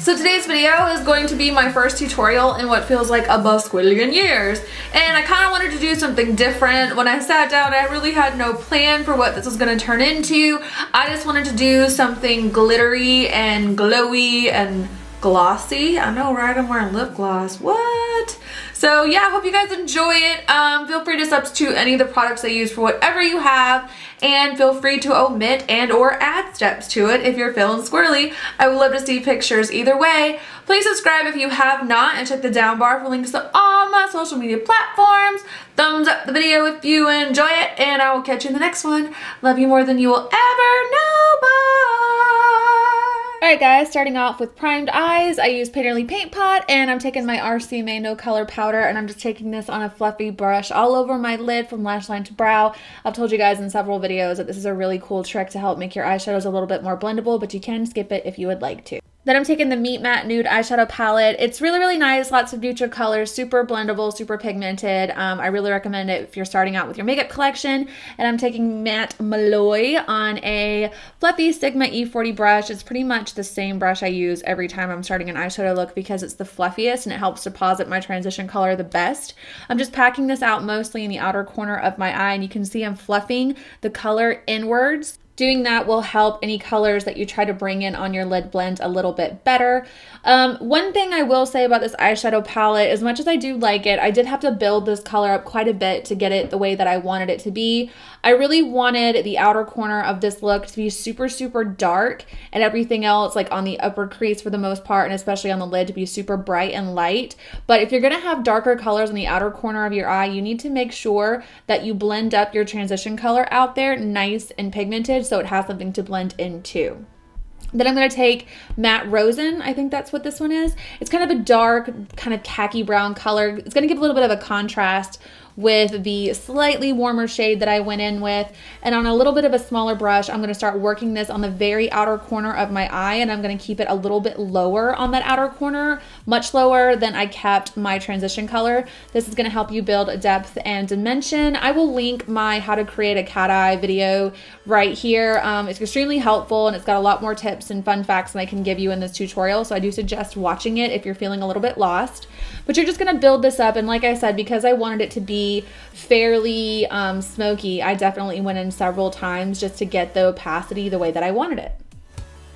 So today's video is going to be my first tutorial in what feels like a squillion years. And I kind of wanted to do something different. When I sat down, I really had no plan for what this was going to turn into. I just wanted to do something glittery and glowy and glossy. I know, right? I'm wearing lip gloss. What? So yeah, I hope you guys enjoy it. Feel free to substitute any of the products I use for whatever you have, and feel free to omit and or add steps to it if you're feeling squirrely. I would love to see pictures either way. Please subscribe if you have not, and check the down bar for links to all my social media platforms. Thumbs up the video if you enjoy it, and I will catch you in the next one. Love you more than you will ever know. Bye! Alright guys, starting off with primed eyes, I use Painterly Paint Pot, and I'm taking my RCMA No Color Powder, and I'm just taking this on a fluffy brush all over my lid from lash line to brow. I've told you guys in several videos that this is a really cool trick to help make your eyeshadows a little bit more blendable, but you can skip it if you would like to. Then I'm taking the Meet Matte Nude Eyeshadow Palette. It's really, really nice. Lots of neutral colors, super blendable, super pigmented. I really recommend it if you're starting out with your makeup collection. And I'm taking Matte Malloy on a fluffy Sigma E40 brush. It's pretty much the same brush I use every time I'm starting an eyeshadow look because it's the fluffiest and it helps deposit my transition color the best. I'm just packing this out mostly in the outer corner of my eye, and you can see I'm fluffing the color inwards. Doing that will help any colors that you try to bring in on your lid blend a little bit better. One thing I will say about this eyeshadow palette, as much as I do like it, I did have to build this color up quite a bit to get it the way that I wanted it to be. I really wanted the outer corner of this look to be super, super dark, and everything else, like on the upper crease for the most part, and especially on the lid, to be super bright and light. But if you're gonna have darker colors on the outer corner of your eye, you need to make sure that you blend up your transition color out there nice and pigmented, so it has something to blend into. Then I'm going to take Matte Rosen. I think that's what this one is. It's kind of a dark, kind of khaki brown color. It's going to give a little bit of a contrast with the slightly warmer shade that I went in with. And on a little bit of a smaller brush, I'm going to start working this on the very outer corner of my eye, and I'm going to keep it a little bit lower on that outer corner, much lower than I kept my transition color. This is going to help you build depth and dimension. I will link my how to create a cat eye video right here. It's extremely helpful, and it's got a lot more tips and fun facts than I can give you in this tutorial, so I do suggest watching it if you're feeling a little bit lost. But you're just going to build this up, and like I said, because I wanted it to be fairly smoky, I definitely went in several times just to get the opacity the way that I wanted it.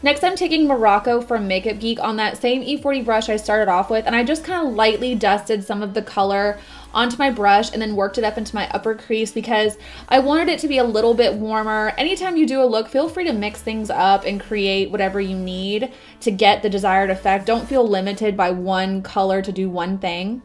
Next, I'm taking Morocco from Makeup Geek on that same E40 brush I started off with, and I just kind of lightly dusted some of the color onto my brush and then worked it up into my upper crease because I wanted it to be a little bit warmer. Anytime you do a look, feel free to mix things up and create whatever you need to get the desired effect. Don't feel limited by one color to do one thing.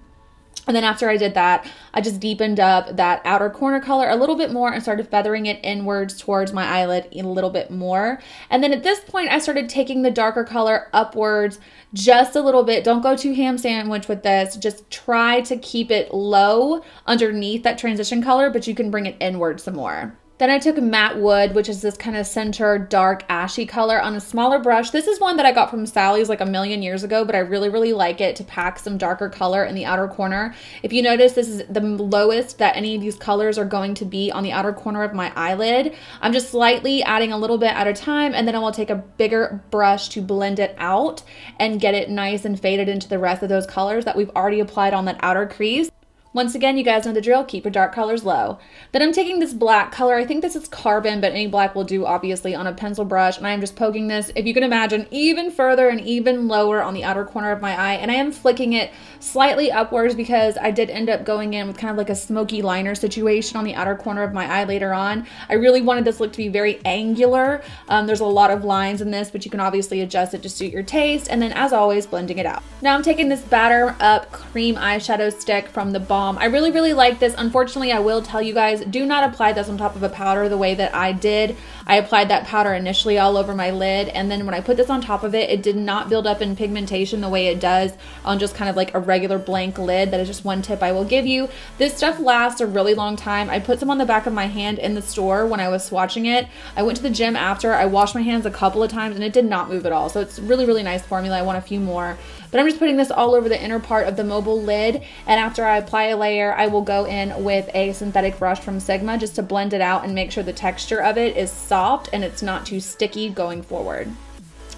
And then after I did that, I just deepened up that outer corner color a little bit more and started feathering it inwards towards my eyelid a little bit more. And then at this point, I started taking the darker color upwards just a little bit. Don't go too ham sandwich with this. Just try to keep it low underneath that transition color, but you can bring it inward some more. Then I took Matte Wood, which is this kind of center dark ashy color, on a smaller brush. This is one that I got from Sally's like a million years ago, but I really, really like it to pack some darker color in the outer corner. If you notice, this is the lowest that any of these colors are going to be on the outer corner of my eyelid. I'm just slightly adding a little bit at a time, and then I will take a bigger brush to blend it out and get it nice and faded into the rest of those colors that we've already applied on that outer crease. Once again, you guys know the drill. Keep your dark colors low. Then I'm taking this black color. I think this is Carbon, but any black will do, obviously, on a pencil brush. And I am just poking this, if you can imagine, even further and even lower on the outer corner of my eye. And I am flicking it slightly upwards because I did end up going in with kind of like a smoky liner situation on the outer corner of my eye later on. I really wanted this look to be very angular. There's a lot of lines in this, but you can obviously adjust it to suit your taste. And then, as always, blending it out. Now I'm taking this Batter Up Cream Eyeshadow Stick from the Balm. I really, really like this. Unfortunately, I will tell you guys, do not apply this on top of a powder the way that I did. I applied that powder initially all over my lid, and then when I put this on top of it, it did not build up in pigmentation the way it does on just kind of like a regular blank lid. That is just one tip I will give you. This stuff lasts a really long time. I put some on the back of my hand in the store when I was swatching it. I went to the gym after. I washed my hands a couple of times and it did not move at all. So it's really, really nice formula. I want a few more. But I'm just putting this all over the inner part of the mobile lid, and after I apply a layer, I will go in with a synthetic brush from Sigma just to blend it out and make sure the texture of it is soft and it's not too sticky going forward.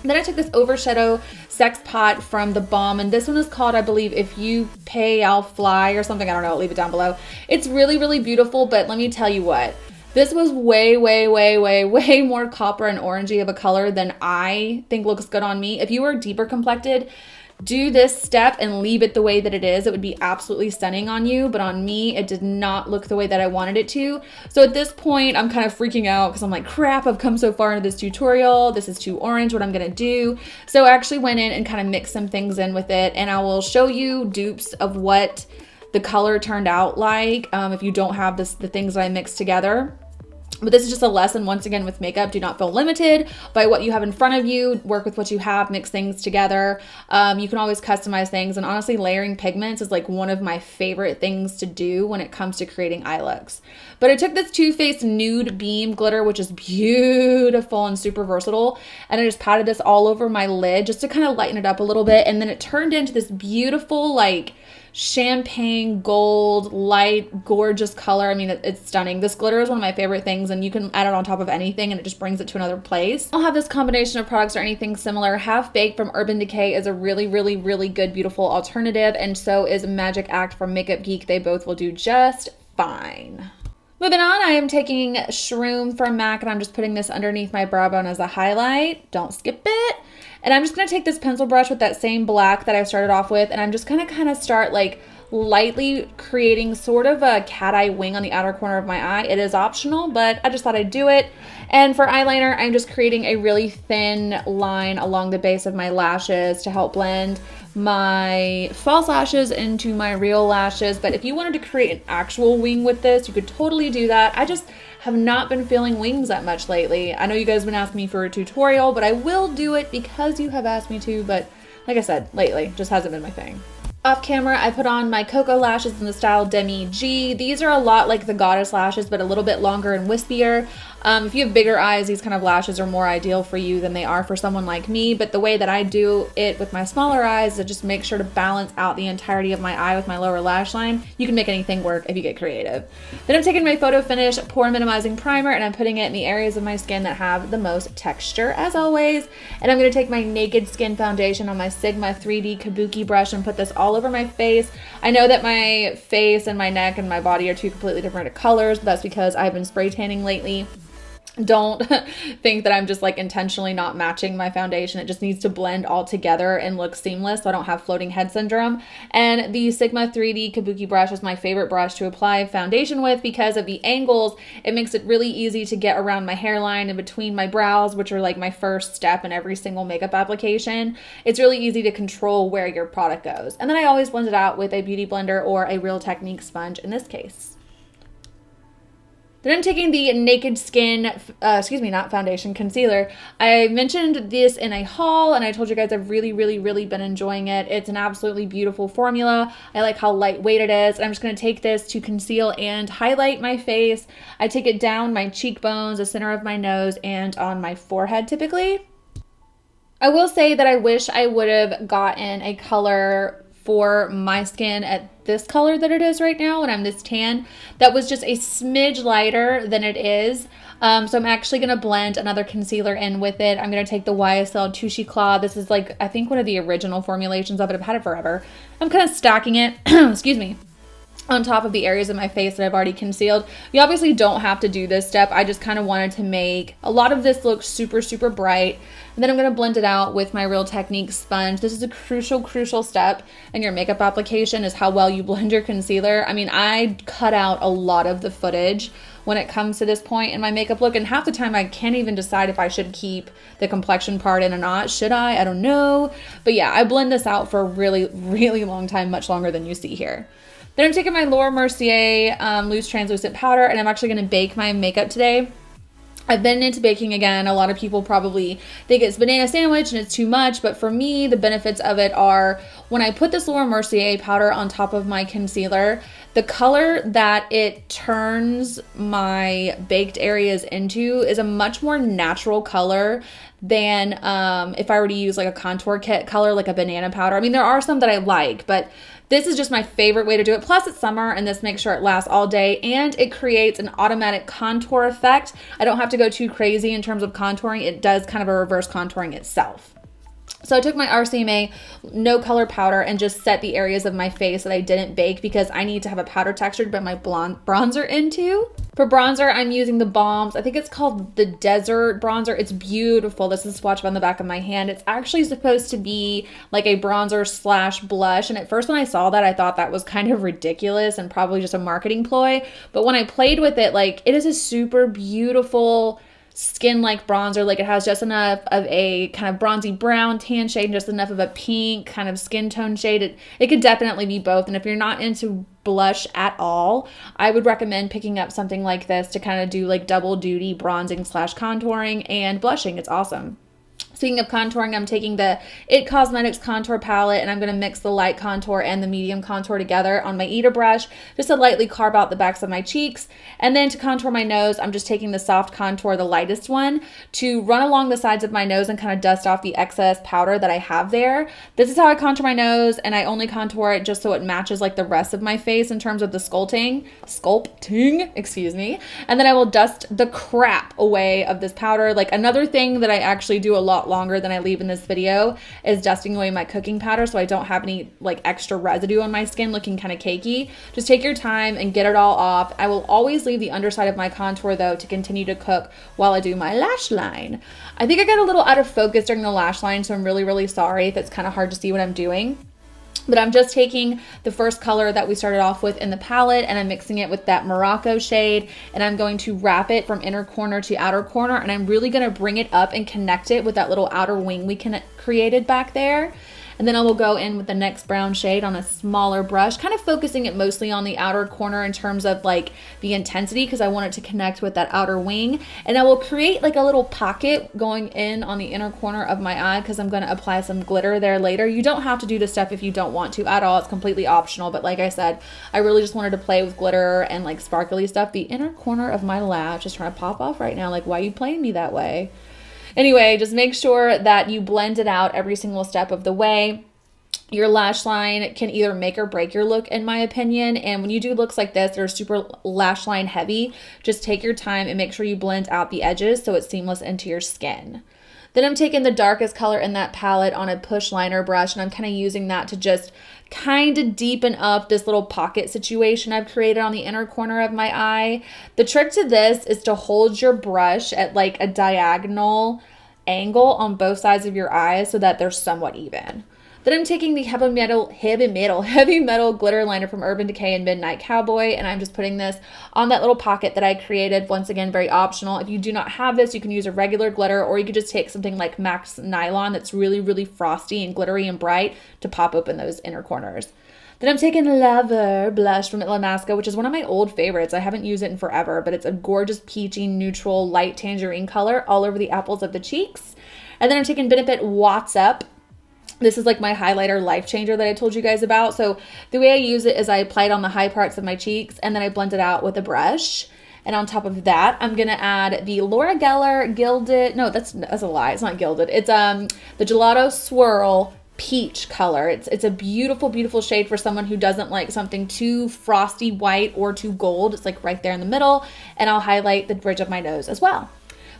Then I took this Overshadow Sex Pot from the Balm, and this one is called, I believe, If You Pay, I'll Fly or something. I don't know. I'll leave it down below. It's really, really beautiful, but let me tell you what. This was way, way, way, way, way more copper and orangey of a color than I think looks good on me. If you are deeper complected, do this step and leave it the way that it is. It would be absolutely stunning on you, but on me, it did not look the way that I wanted it to. So at this point, I'm kind of freaking out because I'm like, crap, I've come so far into this tutorial. This is too orange, what I'm gonna do. So I actually went in and kind of mixed some things in with it, and I will show you dupes of what the color turned out like if you don't have the things that I mixed together. But this is just a lesson, once again, with makeup. Do not feel limited by what you have in front of you. Work with what you have, mix things together. You can always customize things. And honestly, layering pigments is like one of my favorite things to do when it comes to creating eye looks. But I took this Too Faced Nude Beam glitter, which is beautiful and super versatile. And I just patted this all over my lid just to kind of lighten it up a little bit. And then it turned into this beautiful, like, champagne gold, light, gorgeous color. I mean, it's stunning. This glitter is one of my favorite things, and you can add it on top of anything and it just brings it to another place. I'll have this combination of products or anything similar. Half Baked from Urban Decay is a really, really, really good, beautiful alternative, and so is Magic Act from Makeup Geek. They both will do just fine. Moving on, I am taking Shroom from MAC, and I'm just putting this underneath my brow bone as a highlight. Don't skip it. And I'm just going to take this pencil brush with that same black that I started off with, and I'm just going to kind of start like lightly creating sort of a cat eye wing on the outer corner of my eye. It is optional, but I just thought I'd do it. And for eyeliner, I'm just creating a really thin line along the base of my lashes to help blend my false lashes into my real lashes. But if you wanted to create an actual wing with this, you could totally do that. I just have not been feeling wings that much lately. I know you guys have been asking me for a tutorial, but I will do it because you have asked me to. But like I said, lately, just hasn't been my thing. Off camera, I put on my Cocoa lashes in the style Demi G. These are a lot like the Goddess lashes, but a little bit longer and wispier. If you have bigger eyes, these kind of lashes are more ideal for you than they are for someone like me. But the way that I do it with my smaller eyes is just make sure to balance out the entirety of my eye with my lower lash line. You can make anything work if you get creative. Then I'm taking my Photo Finish Pore Minimizing Primer, and I'm putting it in the areas of my skin that have the most texture, as always. And I'm going to take my Naked Skin Foundation on my Sigma 3D Kabuki brush and put this all over my face. I know that my face and my neck and my body are two completely different colors, but that's because I've been spray tanning lately. Don't think that I'm just like intentionally not matching my foundation. It just needs to blend all together and look seamless so I don't have floating head syndrome. And the Sigma 3D Kabuki brush is my favorite brush to apply foundation with because of the angles. It makes it really easy to get around my hairline and between my brows, which are like my first step in every single makeup application. It's really easy to control where your product goes. And then I always blend it out with a beauty blender or a Real Technique sponge in this case. Then I'm taking the Naked Skin, not foundation, concealer. I mentioned this in a haul, and I told you guys I've really, really, really been enjoying it. It's an absolutely beautiful formula. I like how lightweight it is. And I'm just going to take this to conceal and highlight my face. I take it down my cheekbones, the center of my nose, and on my forehead typically. I will say that I wish I would have gotten a color for my skin at this color that it is right now when I'm this tan that was just a smidge lighter than it is. So I'm actually going to blend another concealer in with it. I'm going to take the YSL Touche Eclat. This is like, I think one of the original formulations of it. I've had it forever. I'm kind of stacking it, excuse me, on top of the areas of my face that I've already concealed. You obviously don't have to do this step. I just kind of wanted to make a lot of this look super, super bright. And then I'm going to blend it out with my Real Technique sponge. This is a crucial, crucial step in your makeup application is how well you blend your concealer. I mean, I cut out a lot of the footage when it comes to this point in my makeup look. And half the time I can't even decide if I should keep the complexion part in or not. Should I? I don't know. But yeah, I blend this out for a really, really long time, much longer than you see here. Then I'm taking my Laura Mercier loose translucent powder, and I'm actually going to bake my makeup today. I've been into baking again. A lot of people probably think it's banana sandwich and it's too much, but for me, the benefits of it are when I put this little Mercier powder on top of my concealer, the color that it turns my baked areas into is a much more natural color than if I were to use like a contour kit color, like a banana powder. I mean, there are some that I like, but this is just my favorite way to do it. Plus it's summer and this makes sure it lasts all day and it creates an automatic contour effect. I don't have to go too crazy in terms of contouring. It does kind of a reverse contouring itself. So I took my RCMA no color powder and just set the areas of my face that I didn't bake because I need to have a powder texture to put my bronzer into. For bronzer, I'm using the Balms. I think it's called the Desert Bronzer. It's beautiful. This is swatched on the back of my hand. It's actually supposed to be like a bronzer slash blush. And at first when I saw that, I thought that was kind of ridiculous and probably just a marketing ploy. But when I played with it, like it is a super beautiful skin-like bronzer. Like it has just enough of a kind of bronzy brown tan shade and just enough of a pink kind of skin tone shade. It could definitely be both. And if you're not into blush at all, I would recommend picking up something like this to kind of do like double duty bronzing slash contouring and blushing. It's awesome. Speaking of contouring, I'm taking the IT Cosmetics contour palette and I'm going to mix the light contour and the medium contour together on my Eda brush just to lightly carve out the backs of my cheeks. And then to contour my nose, I'm just taking the soft contour, the lightest one, to run along the sides of my nose and kind of dust off the excess powder that I have there. This is how I contour my nose, and I only contour it just so it matches like the rest of my face in terms of the sculpting, excuse me. And then I will dust the crap away of this powder. Like another thing that I actually do a lot longer than I leave in this video is dusting away my cooking powder so I don't have any like extra residue on my skin looking kind of cakey. Just take your time and get it all off. I will always leave the underside of my contour though to continue to cook while I do my lash line. I think I got a little out of focus during the lash line, so I'm really sorry if it's kind of hard to see what I'm doing. But I'm just taking the first color that we started off with in the palette and I'm mixing it with that Morocco shade, and I'm going to wrap it from inner corner to outer corner, and I'm really going to bring it up and connect it with that little outer wing we created back there. And then I will go in with the next brown shade on a smaller brush, kind of focusing it mostly on the outer corner in terms of like the intensity because I want it to connect with that outer wing. And I will create like a little pocket going in on the inner corner of my eye because I'm going to apply some glitter there later. You don't have to do this stuff if you don't want to at all. It's completely optional. But like I said, I really just wanted to play with glitter and like sparkly stuff. The inner corner of my lash is trying to pop off right now. Like, why are you playing me that way? Anyway, just make sure that you blend it out every single step of the way. Your lash line can either make or break your look, in my opinion. And when you do looks like this, they're super lash line heavy. Just take your time and make sure you blend out the edges so it's seamless into your skin. Then I'm taking the darkest color in that palette on a push liner brush, and I'm kind of using that to just kind of deepen up this little pocket situation I've created on the inner corner of my eye. The trick to this is to hold your brush at like a diagonal angle on both sides of your eyes so that they're somewhat even. Then I'm taking the heavy metal glitter liner from Urban Decay and Midnight Cowboy, and I'm just putting this on that little pocket that I created. Once again, very optional. If you do not have this, you can use a regular glitter, or you could just take something like Max Nylon that's really frosty and glittery and bright to pop open those inner corners. Then I'm taking Lover blush from Illamasqua, which is one of my old favorites. I haven't used it in forever, but it's a gorgeous peachy, neutral, light tangerine color all over the apples of the cheeks. And then I'm taking Benefit What's Up. This is like my highlighter life changer that I told you guys about. So the way I use it is I apply it on the high parts of my cheeks and then I blend it out with a brush. And on top of that, I'm going to add the Laura Geller Gilded. No, that's a lie. It's not gilded. It's the Gelato Swirl Peach color. It's a beautiful shade for someone who doesn't like something too frosty white or too gold. It's like right there in the middle. And I'll highlight the bridge of my nose as well.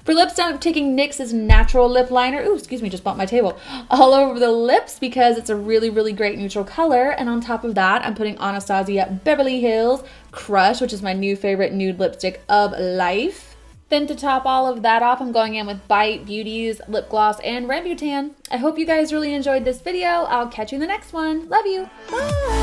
For lips, I'm taking NYX's Natural Lip Liner. Ooh, excuse me, just bumped my table. All over the lips because it's a really great neutral color. And on top of that, I'm putting Anastasia Beverly Hills Crush, which is my new favorite nude lipstick of life. Then to top all of that off, I'm going in with Bite Beauty's lip gloss and Rambutan. I hope you guys really enjoyed this video. I'll catch you in the next one. Love you. Bye.